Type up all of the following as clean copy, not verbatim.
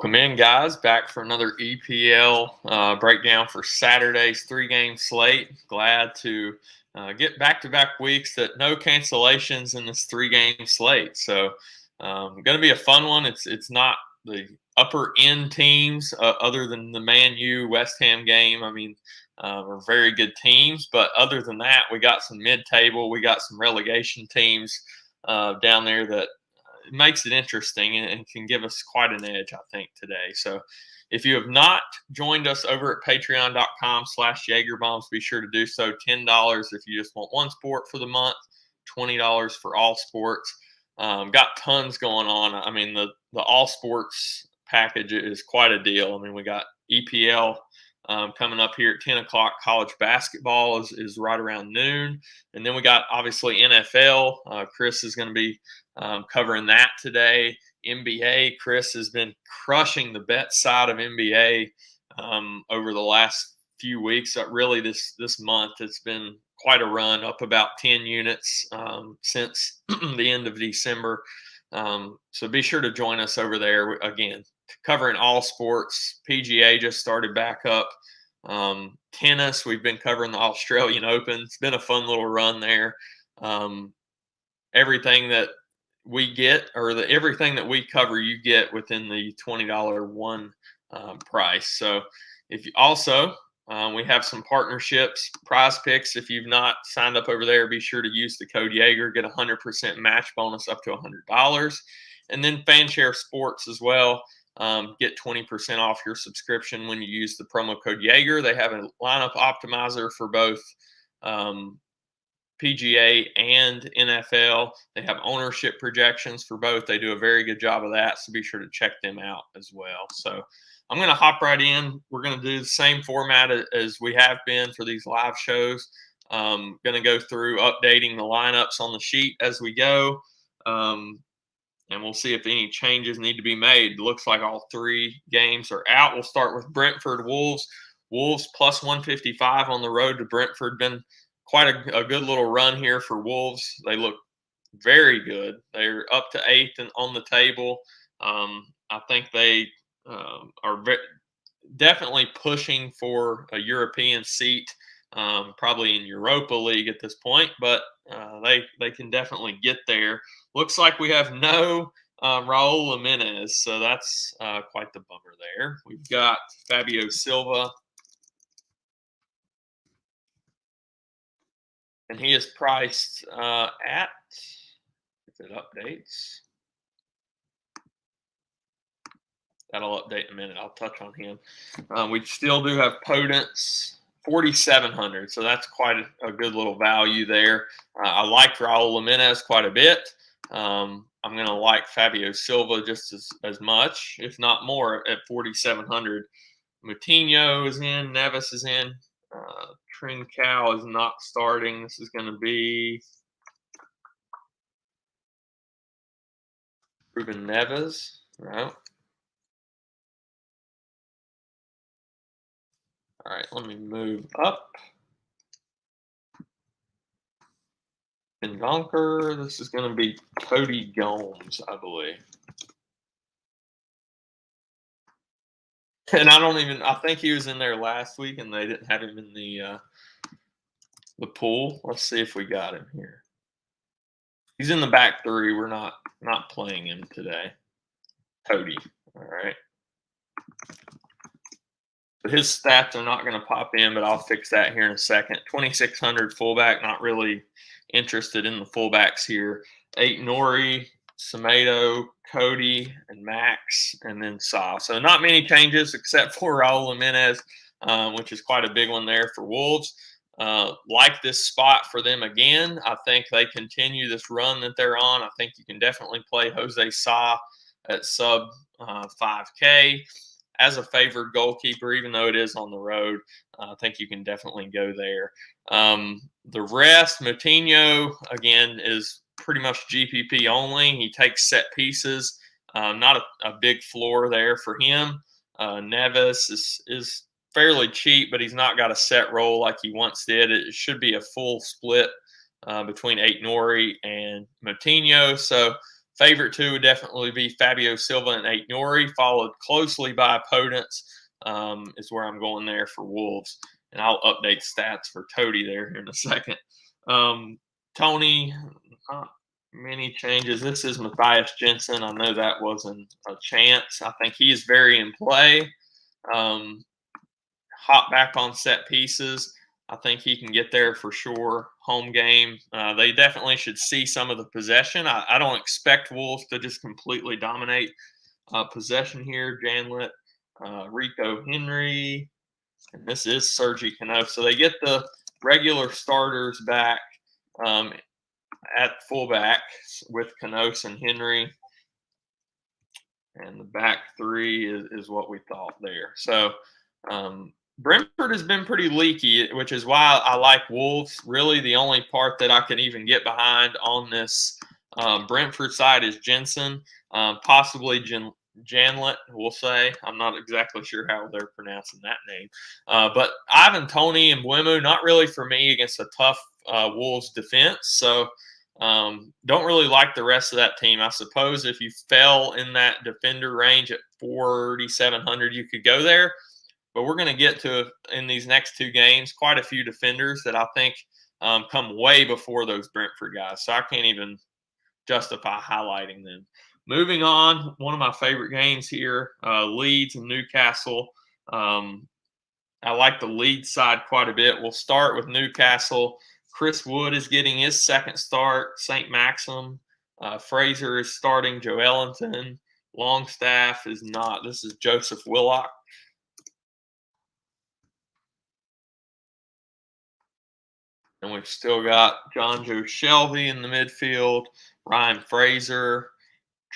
Welcome in, guys. Back for another EPL breakdown for Saturday's three-game slate. Glad to get back-to-back weeks that no cancellations in this three-game slate. So, going to be a fun one. It's not the upper-end teams other than the Man U West Ham game. I mean, are very good teams, but other than that, we got some mid-table. We got some relegation teams down there that it makes it interesting and can give us quite an edge, I think, today. So if you have not joined us over at patreon.com/JagerBombs, be sure to do so. $10 if you just want one sport for the month, $20 for all sports. Got tons going on. I mean, the all sports package is quite a deal. I mean, we got EPL coming up here at 10 o'clock. College basketball is right around noon. And then we got, obviously, NFL. Chris is going to be covering that today. NBA, Chris has been crushing the bet side of NBA over the last few weeks. Really, this month, it's been quite a run, up about 10 units since the end of December. So be sure to join us over there. Again, covering all sports. PGA just started back up. Tennis, we've been covering the Australian Open. It's been a fun little run there. Everything that we get, or everything that we cover, you get within the $20 one price. So if you also, we have some partnerships, Prize Picks. If you've not signed up over there, be sure to use the code Jaeger, get a 100% match bonus up to $100. And then Fanshare Sports as well. Get 20% off your subscription when you use the promo code Jaeger. They have a lineup optimizer for both PGA and NFL. They have ownership projections for both. They do a very good job of that, so be sure to check them out as well. So I'm going to hop right in. We're going to do the same format as we have been for these live shows. Going to go through updating the lineups on the sheet as we go. And we'll see if any changes need to be made. Looks like all three games are out. We'll start with Brentford Wolves. Wolves plus 155 on the road to Brentford. Been quite a good little run here for Wolves. They look very good. They're up to 8th and on the table. I think they are definitely pushing for a European seat, probably in Europa League at this point, but they can definitely get there. Looks like we have no Raul Jimenez, so that's quite the bummer there. We've got Fabio Silva, and he is priced at, if it updates, that'll update in a minute. I'll touch on him. We still do have Podence, 4,700, so that's quite a good little value there. I like Raul Jimenez quite a bit. I'm going to like Fabio Silva just as much, if not more, at 4,700. Moutinho is in. Neves is in. Trincao is not starting. This is going to be Ruben Neves, right? All right, let me move up. In Donker, this is going to be Cody Gomes, I believe. And I think he was in there last week and they didn't have him in the pool. Let's see if we got him here. He's in the back three. We're not playing him today. Cody, all right. But his stats are not going to pop in, but I'll fix that here in a second. 2,600 fullback, not really interested in the fullbacks here. 8 Nori, Semedo, Cody, and Max, and then Sa. So not many changes except for Raul Jimenez, which is quite a big one there for Wolves. Like this spot for them again. I think they continue this run that they're on. I think you can definitely play Jose Sa at sub 5K. As a favored goalkeeper, even though it is on the road, I think you can definitely go there. The rest, Moutinho, again, is pretty much GPP only. He takes set pieces. Not a big floor there for him. Neves is fairly cheap, but he's not got a set role like he once did. It should be a full split between 8 Nori and Moutinho. So Favorite two would definitely be Fabio Silva and Aït-Nouri, followed closely by Podence, is where I'm going there for Wolves. And I'll update stats for Cody there in a second. Tony, not many changes. This is Matthias Jensen. I know that wasn't a chance. I think he is very in play. Hop back on set pieces. I think he can get there for sure. Home game. They definitely should see some of the possession. I don't expect Wolves to just completely dominate possession here. Janlet, Rico Henry, and this is Sergi Cano. So they get the regular starters back at fullback with Canos and Henry. And the back three is what we thought there. So Brentford has been pretty leaky, which is why I like Wolves. Really, the only part that I can even get behind on this Brentford side is Jensen, possibly Janlet, we'll say. I'm not exactly sure how they're pronouncing that name. But Ivan Toney and Mbeumo, not really for me against a tough Wolves defense. So don't really like the rest of that team. I suppose if you fell in that defender range at 4,700, you could go there. But we're going to get to, in these next two games, quite a few defenders that I think come way before those Brentford guys. So I can't even justify highlighting them. Moving on, one of my favorite games here, Leeds and Newcastle. I like the Leeds side quite a bit. We'll start with Newcastle. Chris Wood is getting his second start. St. Maxim. Fraser is starting. Joe Ellington. Longstaff is not. This is Joseph Willock. And we've still got John Joe Shelby in the midfield. Ryan Fraser.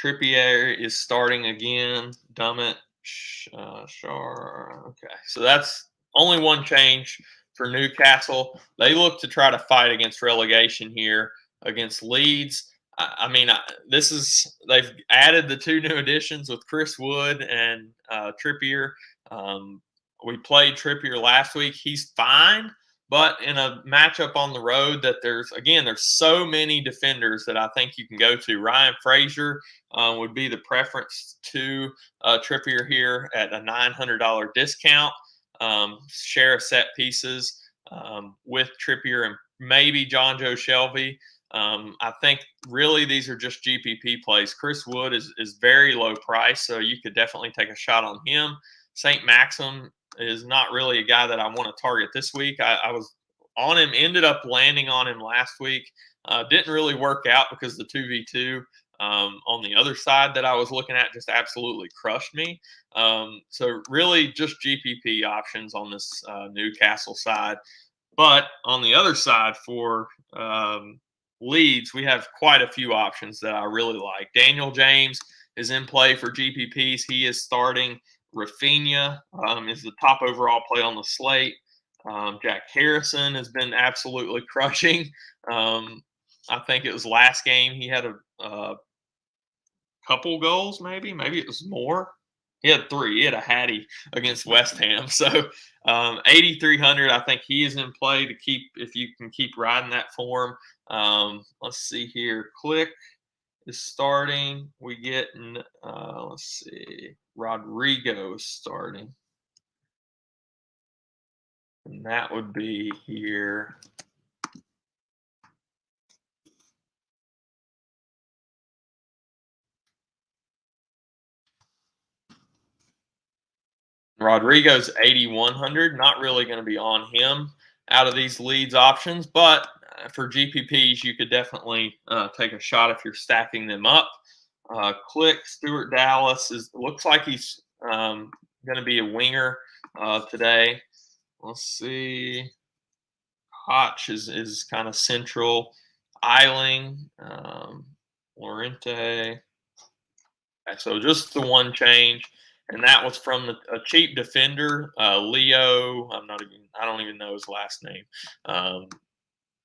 Trippier is starting again. Dummett. Shar. Okay. So that's only one change for Newcastle. They look to try to fight against relegation here against Leeds. They've added the two new additions with Chris Wood and Trippier. We played Trippier last week. He's fine. But in a matchup on the road that there's so many defenders that I think you can go to. Ryan Fraser would be the preference to Trippier here at a $900 discount. Share set pieces with Trippier and maybe John Joe Shelby. I think really these are just GPP plays. Chris Wood is very low price, so you could definitely take a shot on him. St. Maxim is not really a guy that I want to target this week. I was on him, ended up landing on him last week. Didn't really work out because the 2v2 on the other side that I was looking at just absolutely crushed me. So really just GPP options on this Newcastle side. But on the other side for Leeds, we have quite a few options that I really like. Daniel James is in play for GPPs. He is starting. Rafinha is the top overall play on the slate. Jack Harrison has been absolutely crushing. I think it was last game he had a couple goals, maybe it was more. He had 3. He had a hattie against West Ham. So 8,300, I think he is in play to keep, if you can keep riding that form. Let's see here. Click is starting. We get, let's see, Rodrigo is starting. And that would be here. Rodrigo's 8,100. Not really going to be on him out of these Leeds options, but for GPPs, you could definitely take a shot if you're stacking them up. Click Stuart Dallas looks like he's going to be a winger today. Let's see. Hotch is kind of central. Eiling, Lorente. Okay, so just the one change, and that was from a cheap defender, Leo. I don't even know his last name.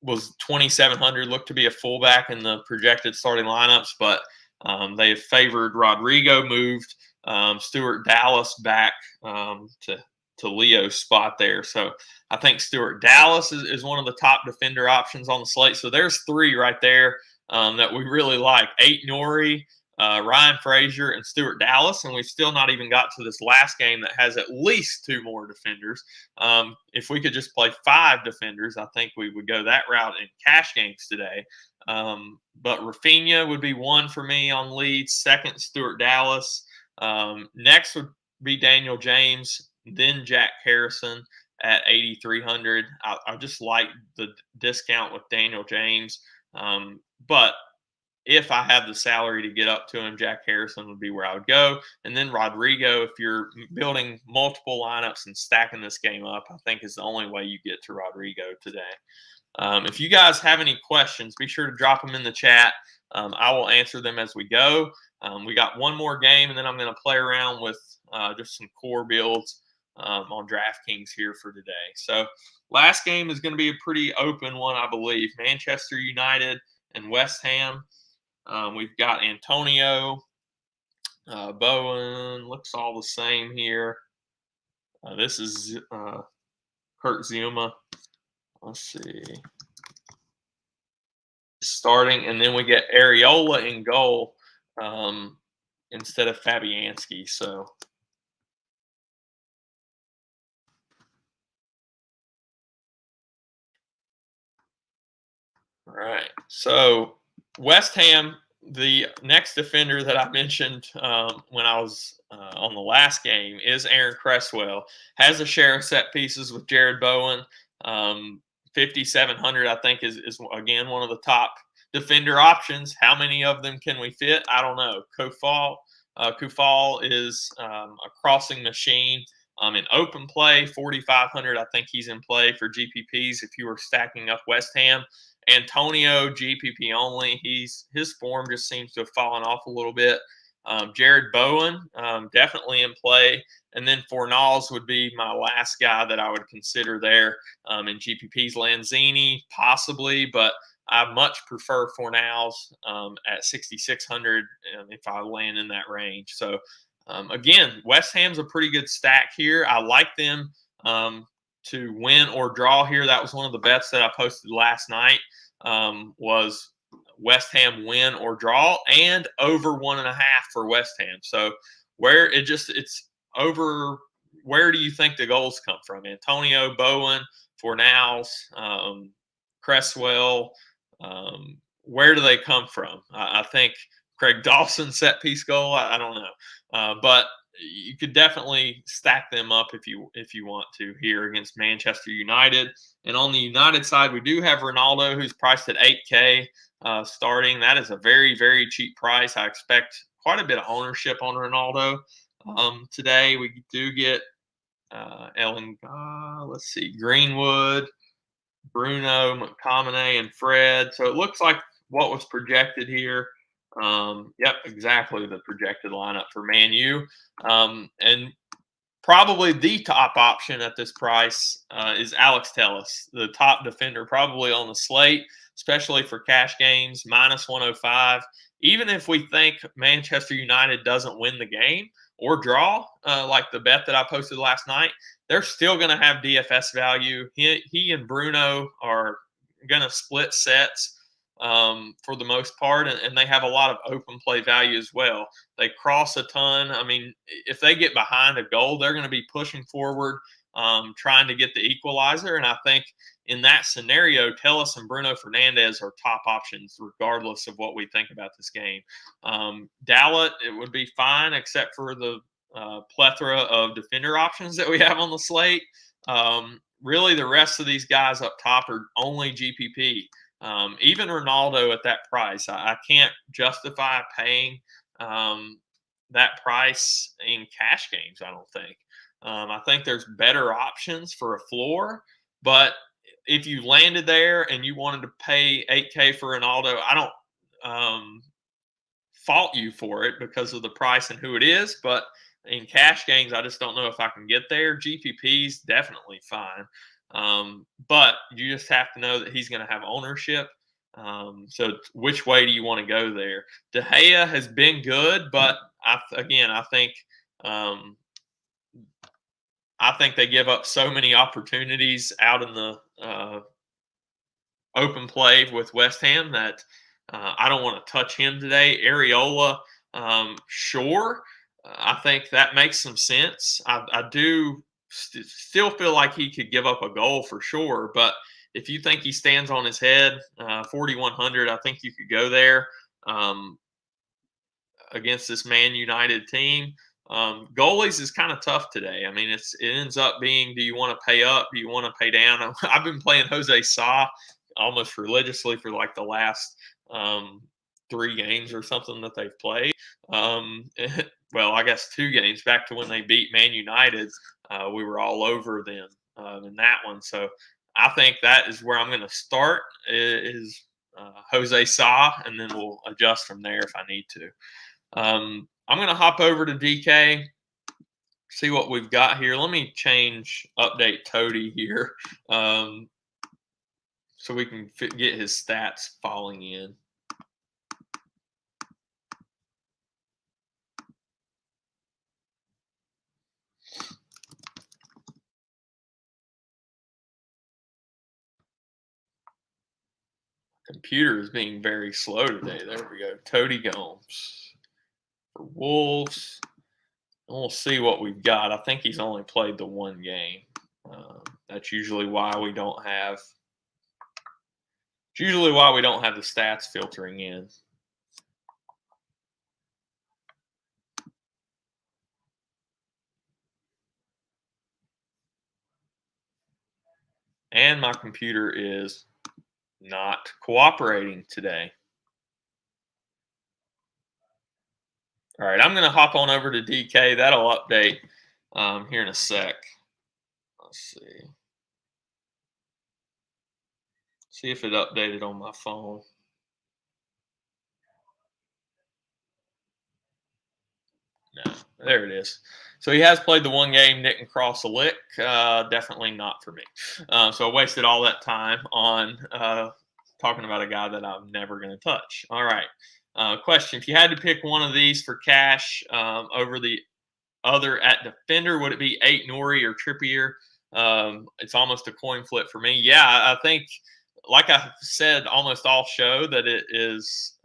Was 2,700. Looked to be a fullback in the projected starting lineups, but they have favored Rodrigo. Moved Stuart Dallas back to Leo's spot there. So I think Stuart Dallas is one of the top defender options on the slate. So there's 3 right there. that we really like. Aït-Nouri, Ryan Frazier, and Stuart Dallas, and we've still not even got to this last game that has at least 2 more defenders. If we could just play 5 defenders, I think we would go that route in cash games today. But Rafinha would be 1 for me on Leeds. Second, Stuart Dallas. Next would be Daniel James, then Jack Harrison at 8,300. I just like the discount with Daniel James. But if I have the salary to get up to him, Jack Harrison would be where I would go. And then Rodrigo, if you're building multiple lineups and stacking this game up, I think is the only way you get to Rodrigo today. If you guys have any questions, be sure to drop them in the chat. I will answer them as we go. We got one more game, and then I'm going to play around with just some core builds on DraftKings here for today. So last game is going to be a pretty open one, I believe. Manchester United and West Ham. We've got Antonio, Bowen, looks all the same here. This is Kurt Zuma. Let's see. Starting, and then we get Areola in goal instead of Fabianski. So all right. So West Ham, the next defender that I mentioned when I was on the last game is Aaron Creswell. Has a share of set pieces with Jared Bowen. 5,700, I think, is again one of the top defender options. How many of them can we fit? I don't know. Kufal is a crossing machine. In open play, 4,500. I think he's in play for GPPs if you were stacking up West Ham. Antonio, GPP only. His form just seems to have fallen off a little bit. Jared Bowen, definitely in play. And then Fornals would be my last guy that I would consider there in GPPs. Lanzini, possibly, but I much prefer Fornals at 6,600 if I land in that range. So, again, West Ham's a pretty good stack here. I like them to win or draw here. That was one of the bets that I posted last night was West Ham win or draw and over 1.5 for West Ham. So it's over. Where do you think the goals come from? Antonio, Bowen, Fornals, Creswell. Where do they come from? I think Craig Dawson set piece goal. I don't know, but you could definitely stack them up if you want to here against Manchester United. And on the United side, we do have Ronaldo, who's priced at 8K starting. That is a very, very cheap price. I expect quite a bit of ownership on Ronaldo today. We do get let's see, Greenwood, Bruno, McTominay, and Fred. So it looks like what was projected here. Yep, exactly the projected lineup for Man U. And probably the top option at this price is Alex Telles, the top defender probably on the slate, especially for cash games, minus 105. Even if we think Manchester United doesn't win the game or draw, like the bet that I posted last night, they're still going to have DFS value. He and Bruno are going to split sets for the most part, and they have a lot of open play value as well. They cross a ton. I mean, if they get behind a goal, they're going to be pushing forward, trying to get the equalizer. And I think in that scenario, Telles and Bruno Fernandes are top options, regardless of what we think about this game. Dalot, it would be fine, except for the plethora of defender options that we have on the slate. Really, the rest of these guys up top are only GPP. Even Ronaldo at that price, I can't justify paying that price in cash games, I don't think. I think there's better options for a floor, but if you landed there and you wanted to pay 8K for Ronaldo, I don't fault you for it because of the price and who it is, but in cash games, I just don't know if I can get there. GPP's definitely fine. But you just have to know that he's going to have ownership. So which way do you want to go there? De Gea has been good, but I think they give up so many opportunities out in the open play with West Ham that I don't want to touch him today. Areola, sure. I think that makes some sense. I do still feel like he could give up a goal for sure, but if you think he stands on his head, 4,100, I think you could go there against this Man United team. Goalies is kind of tough today. I mean, it ends up being, do you want to pay up? Do you want to pay down? I've been playing Jose Sa almost religiously for like the last 3 games or something that they've played. Well, I guess 2 games back to when they beat Man United. We were all over them in that one. So I think that is where I'm going to start is Jose Sa, and then we'll adjust from there if I need to. I'm going to hop over to DK, see what we've got here. Let me update Cody here so we can get his stats falling in. Computer is being very slow today. There we go. Cody Gomes for Wolves. And we'll see what we've got. I think he's only played the 1 game. That's usually why we don't have. It's usually why we don't have the stats filtering in. And my computer is not cooperating today. All right, I'm going to hop on over to DK. That'll update here in a sec. Let's see. See if it updated on my phone. No, there it is. So he has played the 1 game, didn't cross a lick. Definitely not for me. So I wasted all that time on talking about a guy that I'm never going to touch. All right. Question: if you had to pick one of these for cash over the other at defender, would it be Ait-Nouri or Trippier? It's almost a coin flip for me. Yeah, I think, like I said almost all show, that it is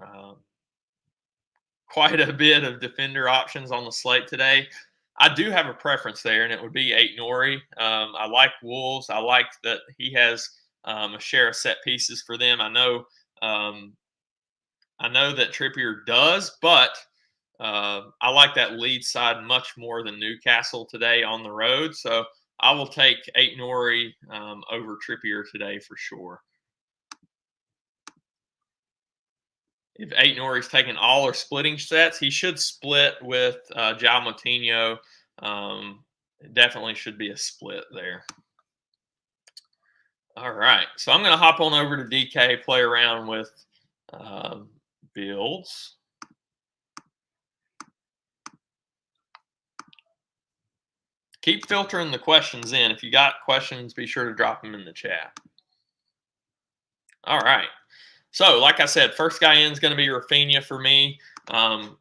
quite a bit of defender options on the slate today. I do have a preference there, and it would be Ait-Nouri. I like Wolves. I like that he has a share of set pieces for them. I know that Trippier does, but I like that Leeds side much more than Newcastle today on the road. So I will take Ait-Nouri over Trippier today for sure. If Ait-Nouri's taking all or splitting sets, he should split with João Moutinho. Definitely should be a split there. All right, so I'm going to hop on over to DK, play around with builds. Keep filtering the questions in. If you got questions, be sure to drop them in the chat. All right. So, like I said, first guy in is going to be Rafinha for me.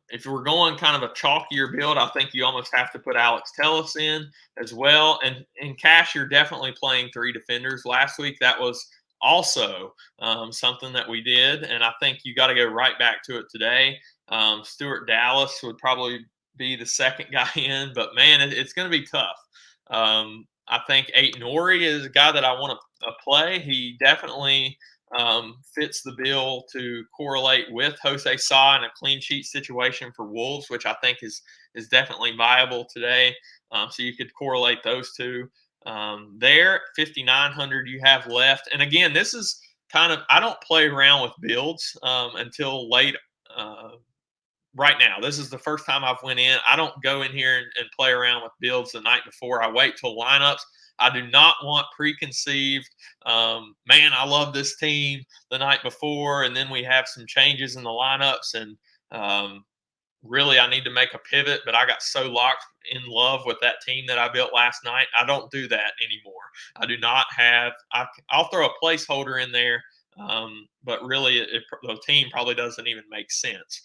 If we're going kind of a chalkier build, I think you almost have to put Alex Telles in as well. And in cash, you're definitely playing 3 defenders. Last week, that was also something that we did, and I think you got to go right back to it today. Stuart Dallas would probably be the second guy in, but man, it's going to be tough. I think Ait-Nouri is a guy that I want to play. He definitely fits the bill to correlate with Jose Sa in a clean sheet situation for Wolves, which I think is definitely viable today. So you could correlate those two there. 5,900 you have left. And again, this is kind of, I don't play around with builds until late right now. This is the first time I've went in. I don't go in here and play around with builds the night before. I wait till lineups. I do not want preconceived, man, I love this team the night before, and then we have some changes in the lineups, and really I need to make a pivot, but I got so locked in love with that team that I built last night. I don't do that anymore. I do not have – I'll throw a placeholder in there, but really the team probably doesn't even make sense.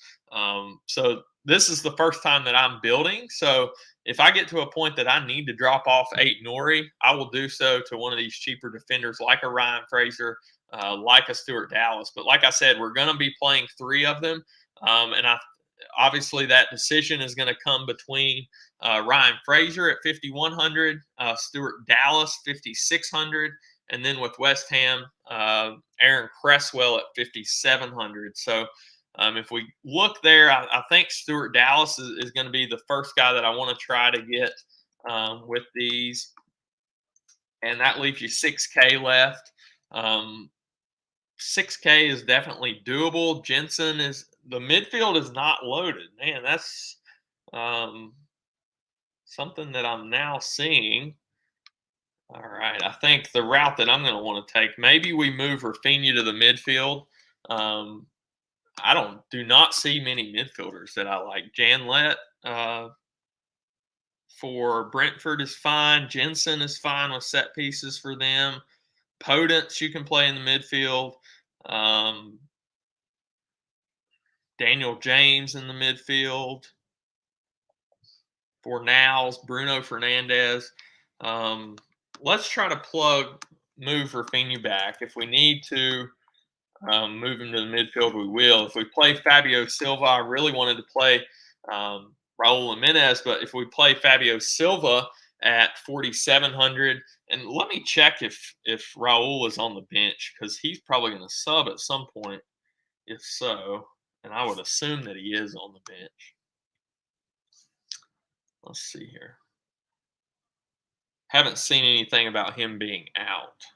So this is the first time that I'm building. So if I get to a point that I need to drop off Nori, I will do so to one of these cheaper defenders like a Ryan Fraser, like a Stuart Dallas. But like I said, we're going to be playing 3 of them. And obviously that decision is going to come between Ryan Fraser at 5,100, Stuart Dallas 5,600, and then with West Ham, Aaron Creswell at 5,700. So if we look there, I think Stuart Dallas is going to be the first guy that I want to try to get with these. And that leaves you 6K left. 6K is definitely doable. Jensen the midfield is not loaded. Man, that's something that I'm now seeing. All right, I think the route that I'm going to want to take, maybe we move Rafinha to the midfield. I do not see many midfielders that I like. Janlet for Brentford is fine. Jensen is fine with set pieces for them. Podence you can play in the midfield. Daniel James in the midfield. Fornals, Bruno Fernandes. Let's try to move Rafinha back. If we need to move him to the midfield, we will. If we play Fabio Silva, I really wanted to play Raul Jimenez, but if we play Fabio Silva at 4,700, and let me check if Raul is on the bench, because he's probably going to sub at some point, if so, and I would assume that he is on the bench. Let's see here. Haven't seen anything about him being out.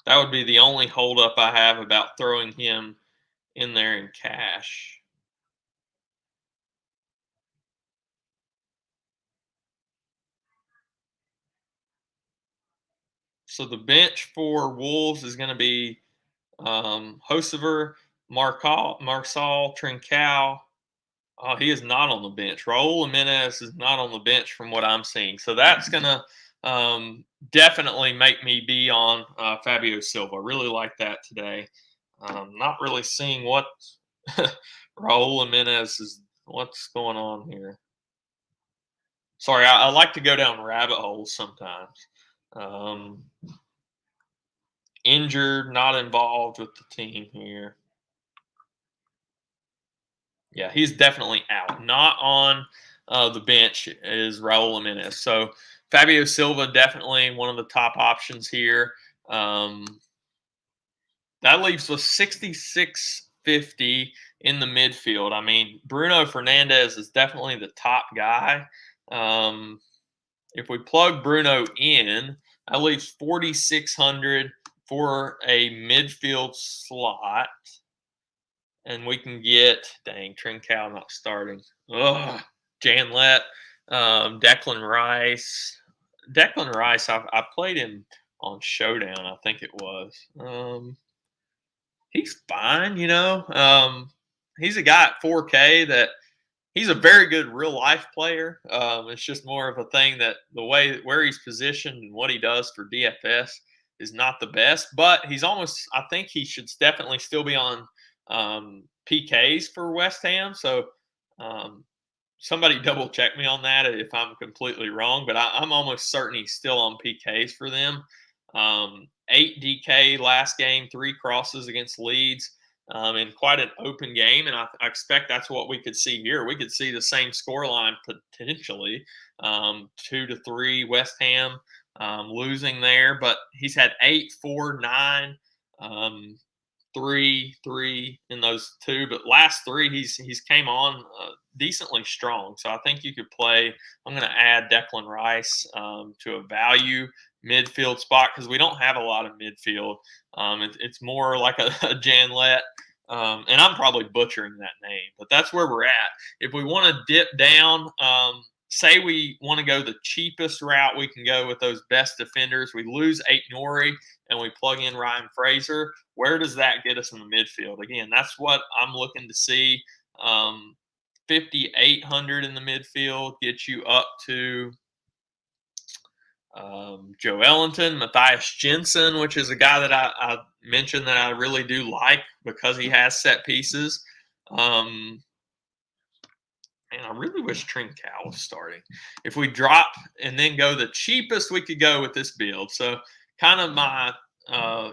That would be the only holdup I have about throwing him in there in cash. So the bench for Wolves is going to be Hosever, Marçal, Trincao. Oh, he is not on the bench. Raul Jimenez is not on the bench from what I'm seeing. So that's going to definitely make me be on Fabio Silva. Really like that today. Not really seeing what Raul Jimenez is, what's going on here. Sorry, I like to go down rabbit holes sometimes. Injured, not involved with the team here. Yeah, he's definitely out. Not on the bench is Raul Jimenez. So Fabio Silva, definitely one of the top options here. That leaves us 66.50 in the midfield. I mean, Bruno Fernandes is definitely the top guy. If we plug Bruno in, that leaves 4,600 for a midfield slot. And we can get, dang, Trincao not starting. Ugh, Janlet, Declan Rice. Declan Rice, I played him on Showdown, I think it was. He's fine, you know. He's a guy at 4K that he's a very good real life player. It's just more of a thing that the way where he's positioned and what he does for DFS is not the best. But he's almost, I think he should definitely still be on PKs for West Ham. So somebody double check me on that if I'm completely wrong. But I'm almost certain he's still on PKs for them. 8 DK last game, 3 crosses against Leeds. In quite an open game, and I expect that's what we could see here. We could see the same scoreline potentially, 2-3 West Ham losing there, but he's had 8, 4, 9, 3, 3 in those 2, but last 3 he's came on decently strong. So I think you could play. I'm going to add Declan Rice to a value midfield spot because we don't have a lot of midfield. It's more like a Janlet, and I'm probably butchering that name, but that's where we're at. If we want to dip down, say we want to go the cheapest route, we can go with those best defenders. We lose Nori and we plug in Ryan Fraser. Where does that get us in the midfield? Again, that's what I'm looking to see. 5,800 in the midfield gets you up to Joe Ellington, Matthias Jensen, which is a guy that I mention that I really do like because he has set pieces. Man, I really wish Trincao was starting. If we drop and then go the cheapest we could go with this build. So kind of my,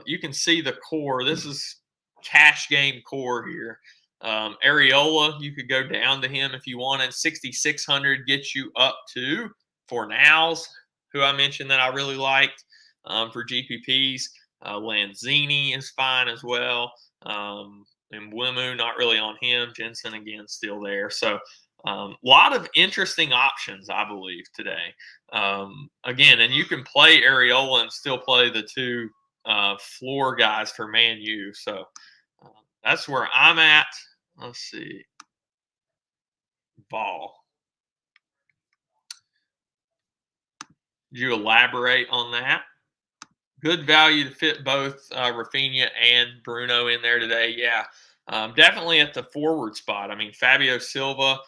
you can see the core. This is cash game core here. Areola, you could go down to him if you wanted. 6,600 gets you up to Fornals, who I mentioned that I really liked for GPPs. Lanzini is fine as well. And Wimu, not really on him. Jensen, again, still there. So a lot of interesting options, I believe, today. Again, and you can play Areola and still play the two floor guys for Man U. So that's where I'm at. Let's see. Ball. Did you elaborate on that? Good value to fit both Rafinha and Bruno in there today. Yeah, definitely at the forward spot. I mean, Fabio Silva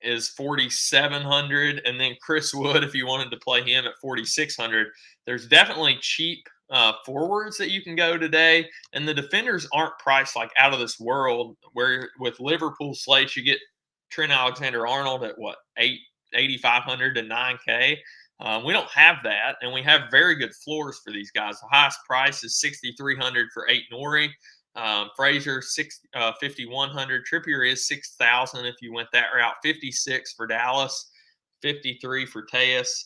is 4,700, and then Chris Wood, if you wanted to play him at 4,600. There's definitely cheap forwards that you can go today, and the defenders aren't priced like out of this world. Where with Liverpool slates, you get Trent Alexander-Arnold at what, 8,500 to 9K. We don't have that, and we have very good floors for these guys. The highest price is 6,300 for Aït-Nouri. Fraser 5,100. Trippier is 6,000 if you went that route. 56 for Dallas. 53 for Tejas.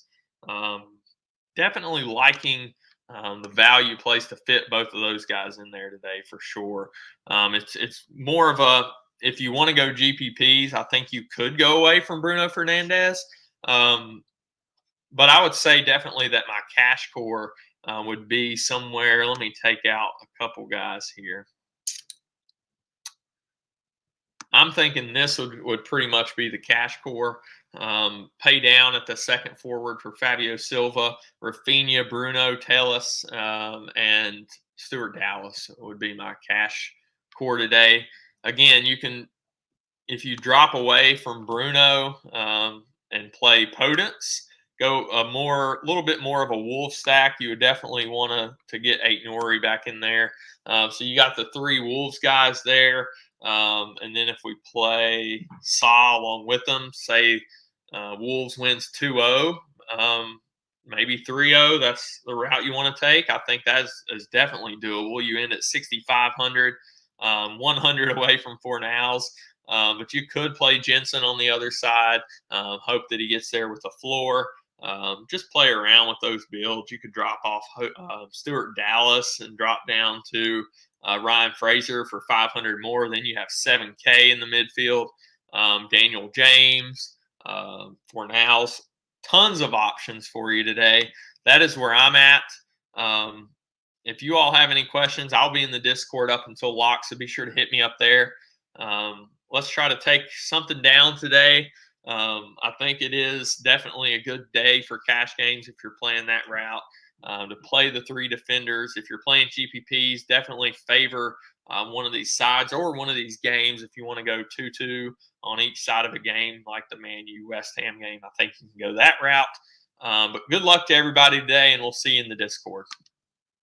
Definitely liking the value place to fit both of those guys in there today for sure. It's more of a, if you want to go GPPs, I think you could go away from Bruno Fernandes. But I would say definitely that my cash core would be somewhere. Let me take out a couple guys here. I'm thinking this would pretty much be the cash core. Pay down at the second forward for Fabio Silva, Rafinha, Bruno, Tejas, and Stuart Dallas would be my cash core today. Again, you can, if you drop away from Bruno and play Potence, go a little bit more of a wolf stack, you would definitely want to get Aït-Nouri back in there. So you got the three Wolves guys there. And then if we play Sa along with them, say Wolves wins 2-0, maybe 3-0, that's the route you want to take. I think that is definitely doable. You end at 6,500, 100 away from Fornals. But you could play Jensen on the other side, hope that he gets there with a floor. Just play around with those builds. You could drop off Stuart Dallas and drop down to Ryan Fraser for 500 more. Then you have 7K in the midfield. Daniel James, Fornals. Tons of options for you today. That is where I'm at. If you all have any questions, I'll be in the Discord up until lock, so be sure to hit me up there. Let's try to take something down today. I think it is definitely a good day for cash games if you're playing that route. To play the three defenders. If you're playing GPPs, definitely favor one of these sides or one of these games. If you want to go 2-2 on each side of a game, like the Man U West Ham game, I think you can go that route. But good luck to everybody today, and we'll see you in the Discord.